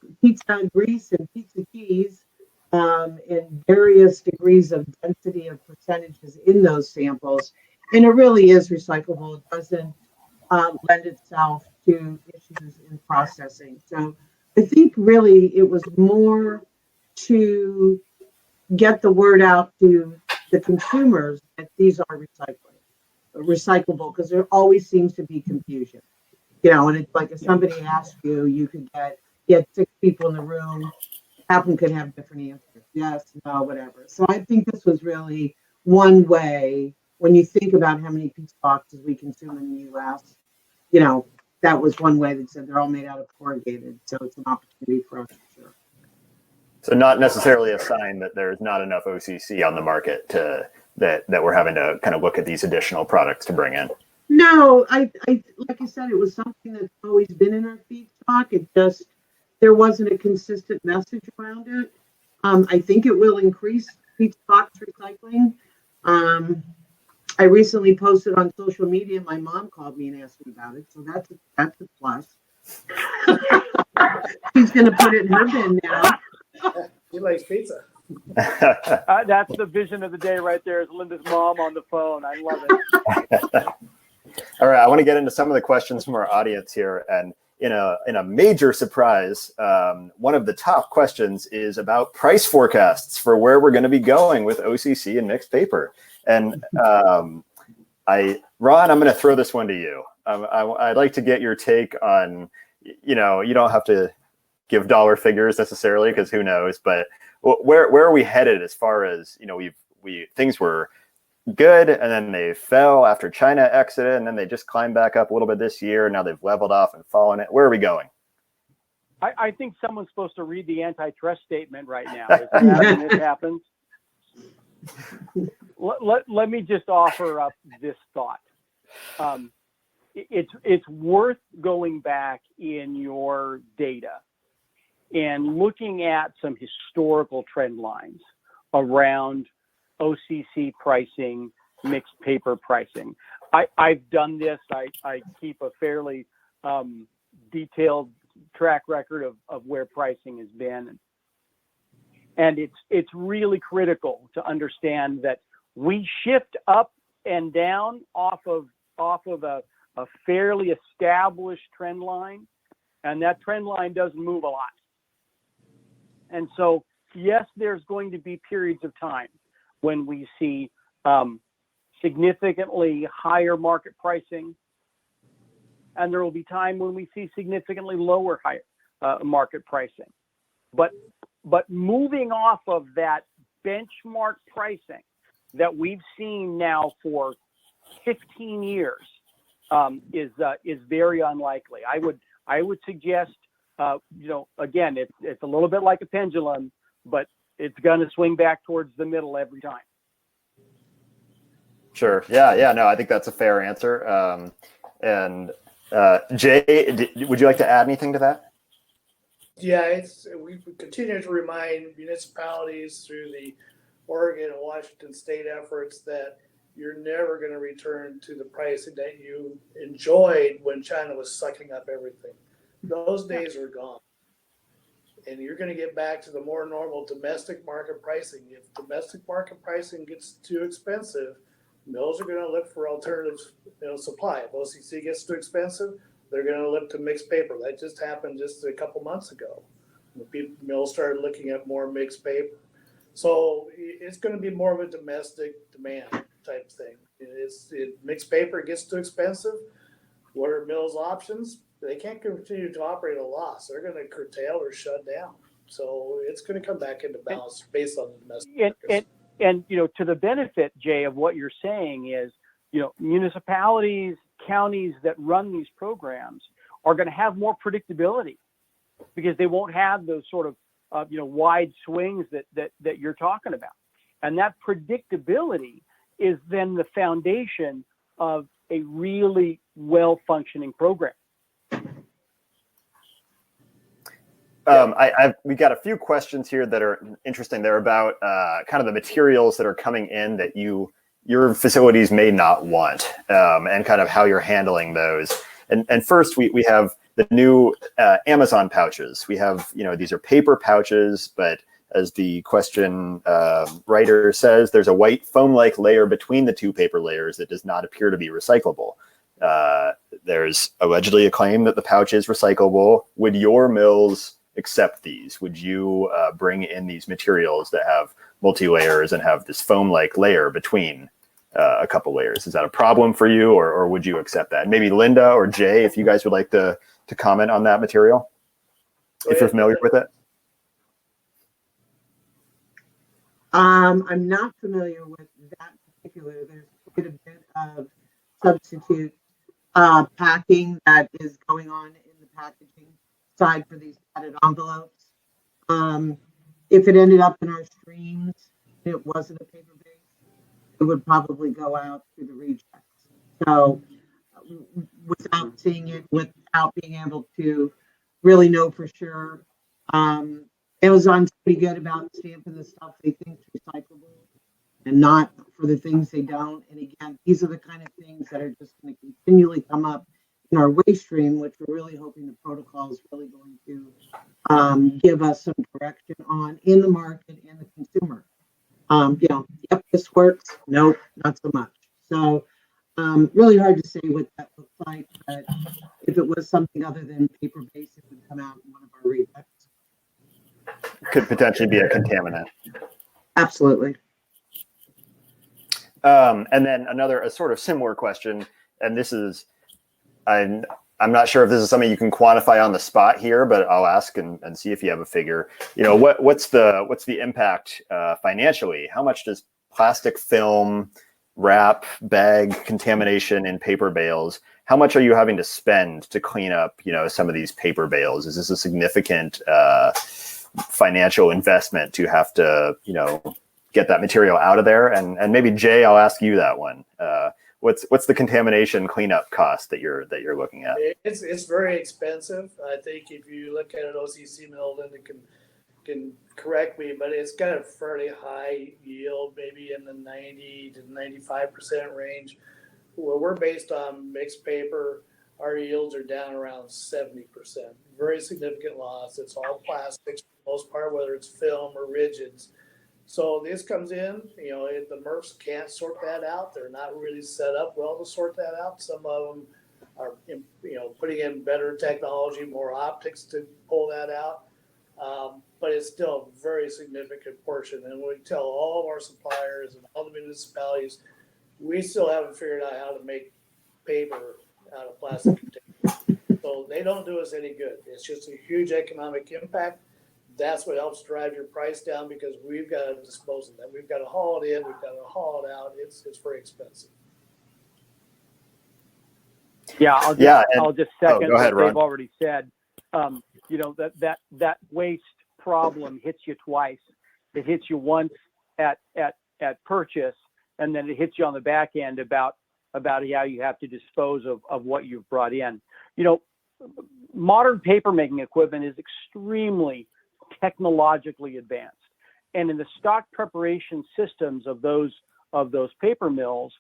grease and pizza cheese, in various degrees of density of percentages in those samples. And it really is recyclable. It doesn't lend itself to issues in processing. So I think really it was more to get the word out to the consumers that these are recyclable, because there always seems to be confusion. And it's like if somebody asked you, you could get 6 people in the room, half of them could have different answers. Yes, no, whatever. So I think this was really one way, when you think about how many pizza boxes we consume in the U.S., that was one way that said they're all made out of corrugated. So it's an opportunity for us for sure. So not necessarily a sign that there's not enough OCC on the market that we're having to kind of look at these additional products to bring in. No, I like I said, it was something that's always been in our feedstock. There wasn't a consistent message around it. I think it will increase feedstock recycling. I recently posted on social media. My mom called me and asked me about it, so that's a plus. She's going to put it in her bin now. She likes pizza. That's the vision of the day right there, is Linda's mom on the phone. I love it. All right, I want to get into some of the questions from our audience here, and in a major surprise, one of the top questions is about price forecasts for where we're going to be going with OCC and mixed paper. And Ron, I'm going to throw this one to you. I'd like to get your take on, you don't have to give dollar figures necessarily, because who knows, but where are we headed as far as, things were good and then they fell after China exited, and then they just climbed back up a little bit this year. Now they've leveled off and fallen. Where are we going? I think someone's supposed to read the antitrust statement right now. Is that when this happens? Let me just offer up this thought. It's worth going back in your data and looking at some historical trend lines around OCC pricing, mixed paper pricing. I've done this. I keep a fairly detailed track record of where pricing has been. And it's really critical to understand that we shift up and down off of a fairly established trend line, and that trend line doesn't move a lot. And so, yes, there's going to be periods of time when we see significantly higher market pricing, and there will be time when we see significantly lower market pricing. But moving off of that benchmark pricing that we've seen now for 15 years is very unlikely. I would suggest, again, it's a little bit like a pendulum, but it's going to swing back towards the middle every time. Sure. Yeah. No, I think that's a fair answer. And Jay, would you like to add anything to that? Yeah, we continue to remind municipalities through the Oregon and Washington state efforts that you're never going to return to the pricing that you enjoyed when China was sucking up everything. Those days are gone. And you're going to get back to the more normal domestic market pricing. If domestic market pricing gets too expensive, mills are going to look for alternative supply. If OCC gets too expensive, they're going to look to mixed paper. That just happened just a couple months ago. Mills started looking at more mixed paper. So it's going to be more of a domestic demand type thing. Mixed paper gets too expensive. What are mills' options? They can't continue to operate at a loss. They're going to curtail or shut down. So it's going to come back into balance based on the domestic markets. And to the benefit, Jay, of what you're saying is, municipalities, counties that run these programs are going to have more predictability because they won't have those sort of wide swings that you're talking about. And that predictability is then the foundation of a really well-functioning program. We got a few questions here that are interesting. They're about kind of the materials that are coming in that your facilities may not want, and kind of how you're handling those. And first, we have the new Amazon pouches. We have, these are paper pouches, but as the question writer says, there's a white foam-like layer between the two paper layers that does not appear to be recyclable. There's allegedly a claim that the pouch is recyclable. Would your mills accept these? Would you bring in these materials that have multi-layers and have this foam-like layer between a couple layers? Is that a problem for you, or would you accept that? Maybe Linda or Jay, if you guys would like to comment on that material, if you're familiar with it. I'm not familiar with that particular. There's quite a bit of substitute packing that is going on in the packaging side for these padded envelopes. If it ended up in our streams and it wasn't a paper base, it would probably go out through the rejects. So without seeing it, without being able to really know for sure, Amazon's pretty good about stamping the stuff they think is recyclable and not for the things they don't. And again, these are the kind of things that are just going to continually come up in our waste stream, which we're really hoping the protocol is really going to give us some direction on in the market and the consumer. Yep, this works. Nope, not so much. So really hard to say what that looks like, but if it was something other than paper-based, it would come out in one of our rejects. Could potentially be a contaminant. Absolutely. And then a sort of similar question, and this is, I'm not sure if this is something you can quantify on the spot here, but I'll ask and see if you have a figure. What's the impact financially? How much does plastic film, wrap, bag contamination in paper bales? How much are you having to spend to clean up, some of these paper bales? Is this a significant financial investment to have to, get that material out of there? And maybe Jay, I'll ask you that one. What's the contamination cleanup cost that you're looking at? It's very expensive. I think if you look at an OCC mill, then it can correct me, but it's got a fairly high yield, maybe in the 90 to 95% range. Well, we're based on mixed paper. our yields are down around 70%. Very significant loss. It's all plastics for the most part, whether it's film or rigids. So this comes in, the MRFs can't sort that out. They're not really set up well to sort that out. Some of them are, putting in better technology, more optics to pull that out. But it's still a very significant portion. And we tell all of our suppliers and all the municipalities, we still haven't figured out how to make paper out of plastic containers. So they don't do us any good. It's just a huge economic impact. That's what helps drive your price down, because we've got to dispose of them. We've got to haul it in. We've got to haul it out. It's very expensive. Yeah, I'll just second what they've already said. That waste problem hits you twice. It hits you once at purchase, and then it hits you on the back end about how you have to dispose of what you've brought in. Modern paper making equipment is extremely technologically advanced, and in the stock preparation systems of those paper mills,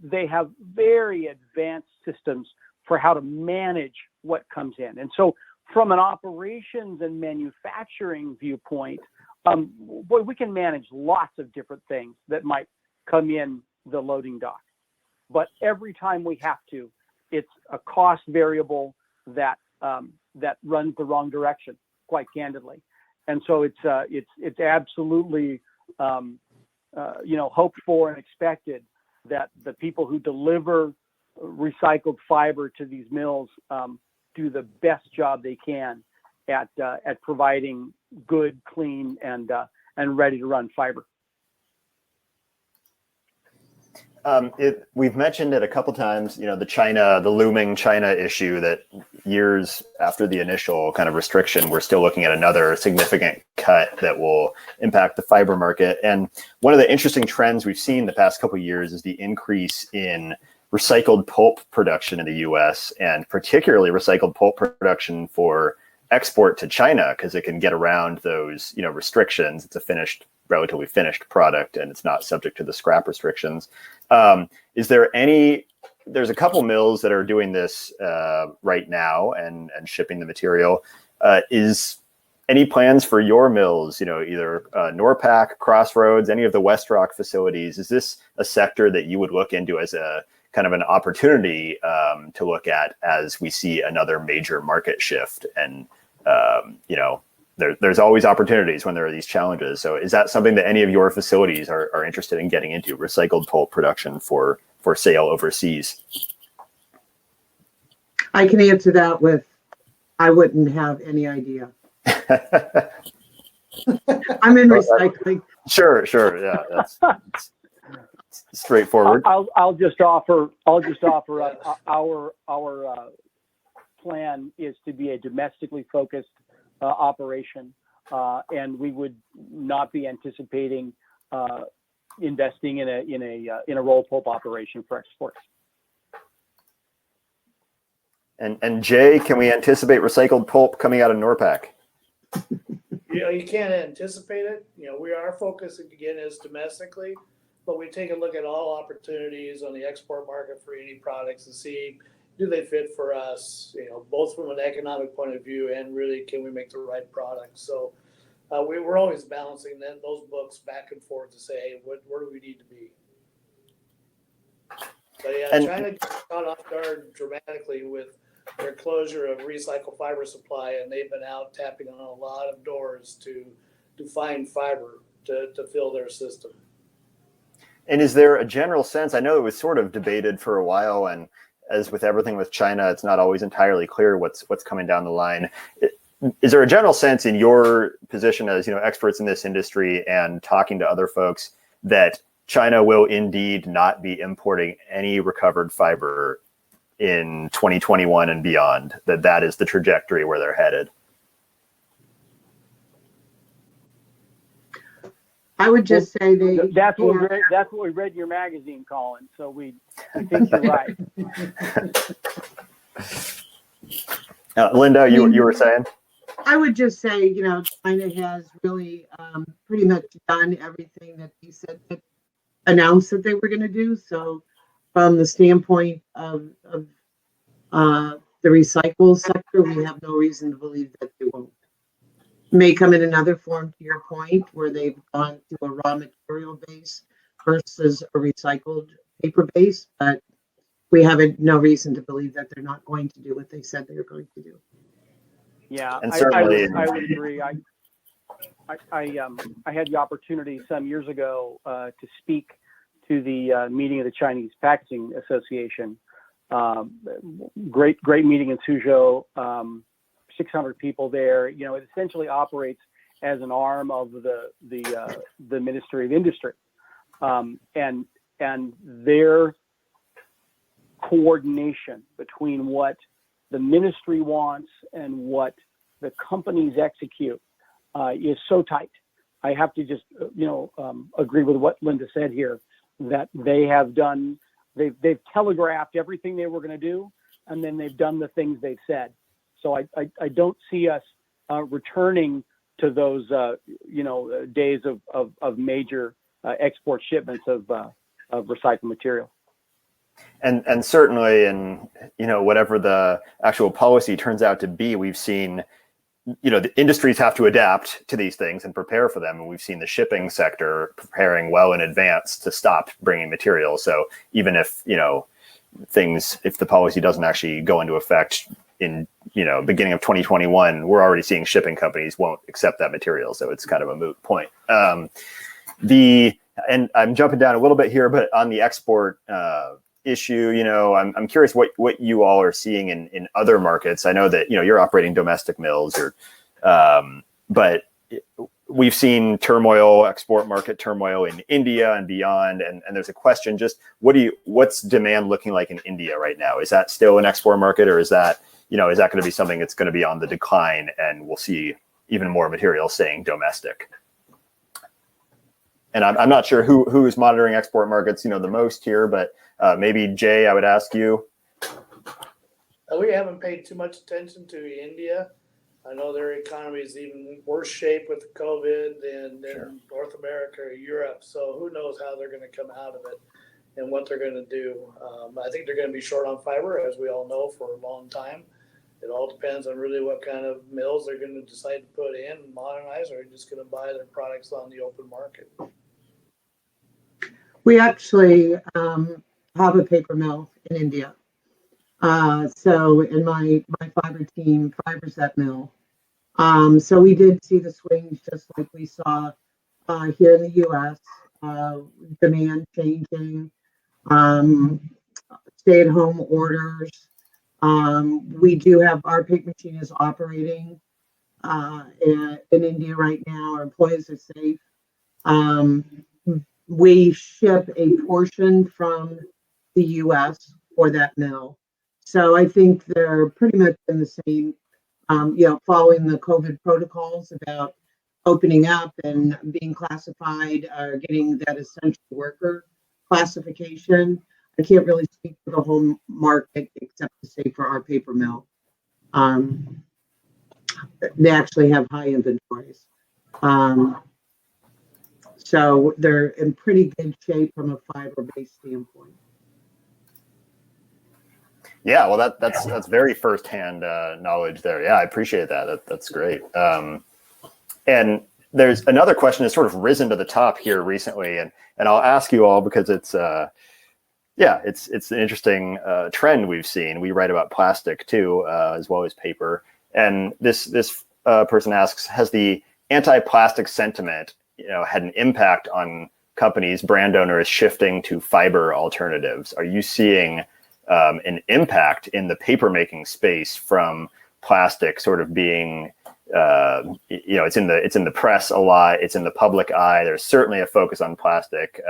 they have very advanced systems for how to manage what comes in. And so from an operations and manufacturing viewpoint, we can manage lots of different things that might come in the loading dock. But every time we have to, it's a cost variable that runs the wrong direction, quite candidly. And so it's absolutely hoped for and expected that the people who deliver recycled fiber to these mills do the best job they can at providing good, clean, and ready to run fiber. We've mentioned it a couple times, the looming China issue, that years after the initial kind of restriction, we're still looking at another significant cut that will impact the fiber market. And one of the interesting trends we've seen the past couple of years is the increase in recycled pulp production in the US, and particularly recycled pulp production for export to China, because it can get around those, restrictions. It's a relatively finished product, and it's not subject to the scrap restrictions. There's a couple mills that are doing this right now and shipping the material. Is any plans for your mills, either Norpac, Crossroads, any of the WestRock facilities? Is this a sector that you would look into as a kind of an opportunity to look at as we see another major market shift? And, there's always opportunities when there are these challenges. So is that something that any of your facilities are interested in getting into, recycled pulp production for sale overseas? I can answer that with, I wouldn't have any idea. I'm in recycling. Sure. Yeah, that's straightforward. I'll just offer our plan is to be a domestically focused operation, and we would not be anticipating investing in a roll pulp operation for exports. And Jay, can we anticipate recycled pulp coming out of Norpac? You can't anticipate it. We are focusing again is domestically, but we take a look at all opportunities on the export market for any products and see, do they fit for us, both from an economic point of view and really can we make the right product. So we're always balancing those books back and forth to say, hey, where do we need to be? But yeah, China got off guard dramatically with their closure of recycled fiber supply, and they've been out tapping on a lot of doors to find fiber to fill their system. And is there a general sense, I know it was sort of debated for a while, and as with everything with China, it's not always entirely clear what's coming down the line. Is there a general sense in your position as experts in this industry and talking to other folks that China will indeed not be importing any recovered fiber in 2021 and beyond, that is the trajectory where they're headed? I would just say that's what we read in your magazine, Colin. So I think you're right. Linda, you were saying? I would just say, China has really pretty much done everything that he said, that announced that they were going to do. So from the standpoint of The recycle sector, we have no reason to believe that they won't. May come in another form, to your point, where they've gone to a raw material base versus a recycled paper base, but we have no reason to believe that they're not going to do what they said they were going to do. Yeah, And I certainly, would agree. I had the opportunity some years ago to speak to the meeting of the Chinese Packaging Association. Great meeting in Suzhou. 600 people there. You know, it essentially operates as an arm of the Ministry of Industry, and their coordination between what the ministry wants and what the companies execute is so tight. I have to just agree with what Linda said here, that they've telegraphed everything they were going to do, and then they've done the things they've said. So I don't see us returning to those days of major export shipments of recycled material. And certainly, in whatever the actual policy turns out to be, we've seen the industries have to adapt to these things and prepare for them, and we've seen the shipping sector preparing well in advance to stop bringing material. So even if if the policy doesn't actually go into effect in beginning of 2021, we're already seeing shipping companies won't accept that material, so it's kind of a moot point. And I'm jumping down a little bit here, but on the export issue, I'm curious what you all are seeing in other markets. I know that you're operating domestic mills, but we've seen export market turmoil in India and beyond, and there's a question: just what's demand looking like in India right now? Is that still an export market, or is that going to be something that's going to be on the decline, and we'll see even more material staying domestic? And I'm not sure who is monitoring export markets the most here, but maybe Jay, I would ask you. We haven't paid too much attention to India. I know their economy is even worse shape with COVID than North America or Europe. So who knows how they're going to come out of it and what they're going to do. I think they're going to be short on fiber, as we all know, for a long time. It all depends on really what kind of mills they're going to decide to put in and modernize, or just going to buy their products on the open market. We actually have a paper mill in India. So in my fiber team, fiber's that mill. So we did see the swings just like we saw here in the U.S. Demand changing, stay-at-home orders. We do have our paper machine is operating in India right now. Our employees are safe. We ship a portion from the U.S. for that mill. So I think they're pretty much in the same, following the COVID protocols about opening up and being classified, getting that essential worker classification. I can't really speak for the whole market except to say for our paper mill. They actually have high inventories. So they're in pretty good shape from a fiber-based standpoint. Yeah, well, that's very firsthand knowledge there. Yeah, I appreciate that. That's great. And there's another question that's sort of risen to the top here recently, and I'll ask you all because it's an interesting trend we've seen. We write about plastic too, as well as paper. And this person asks, has the anti-plastic sentiment had an impact on companies, brand owners shifting to fiber alternatives? Are you seeing an impact in the paper making space from plastic sort of being, it's in the press a lot, it's in the public eye. There's certainly a focus on plastic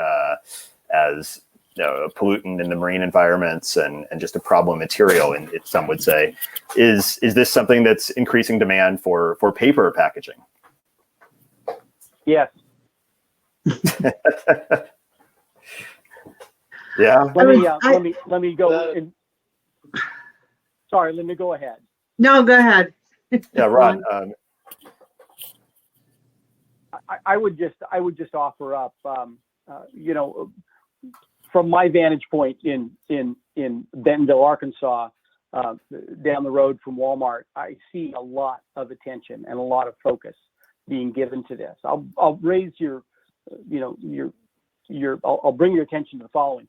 as a pollutant in the marine environments and just a problem material, and some would say. Is this something that's increasing demand for paper packaging? Yes. Yeah. Let me go. Sorry, Linda, go ahead. No, go ahead. Yeah, Ron. I would just offer up, from my vantage point in Bentonville, Arkansas, down the road from Walmart, I see a lot of attention and a lot of focus being given to this. I'll raise I'll bring your attention to the following.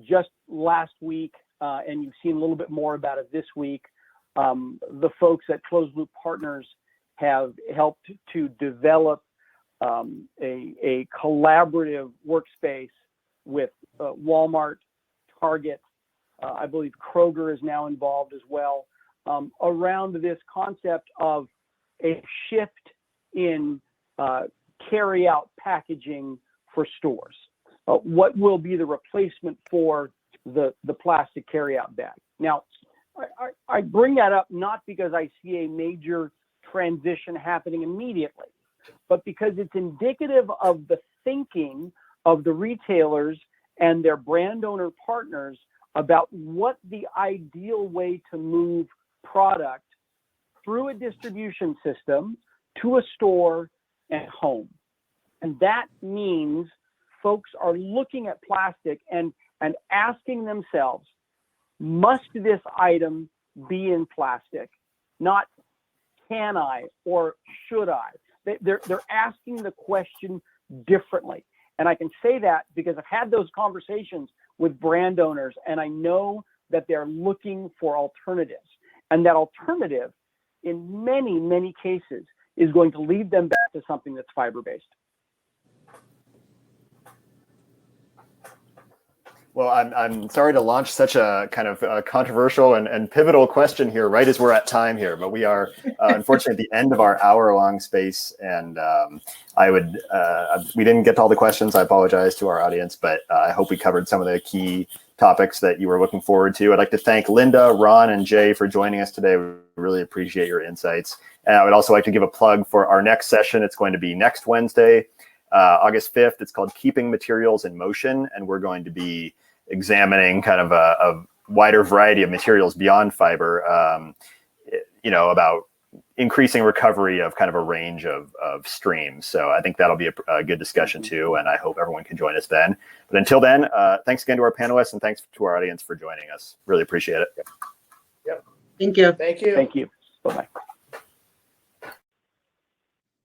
Just last week, and you've seen a little bit more about it this week, the folks at Closed Loop Partners have helped to develop a collaborative workspace with Walmart, Target, I believe Kroger is now involved as well, around this concept of a shift in carry-out packaging for stores. What will be the replacement for the plastic carry-out bag? Now, I bring that up not because I see a major transition happening immediately, but because it's indicative of the thinking of the retailers and their brand owner partners about what the ideal way to move product through a distribution system to a store and home. And that means folks are looking at plastic and asking themselves, must this item be in plastic? Not can I or should I? They're asking the question differently. And I can say that because I've had those conversations with brand owners, and I know that they're looking for alternatives. And that alternative, in many, many cases, is going to lead them back to something that's fiber-based. Well, I'm sorry to launch such a kind of controversial and pivotal question here, right as we're at time here, but we are unfortunately at the end of our hour-long space, and we didn't get to all the questions. I apologize to our audience, but I hope we covered some of the key topics that you were looking forward to. I'd like to thank Linda, Ron, and Jay for joining us today. We really appreciate your insights. And I would also like to give a plug for our next session. It's going to be next Wednesday, August 5th. It's called Keeping Materials in Motion, and we're going to be examining kind of a wider variety of materials beyond fiber, about increasing recovery of kind of a range of streams. So I think that'll be a good discussion too, and I hope everyone can join us then. But until then, thanks again to our panelists, and thanks to our audience for joining us. Really appreciate it. Yep. Thank you. Thank you. Thank you. Bye-bye.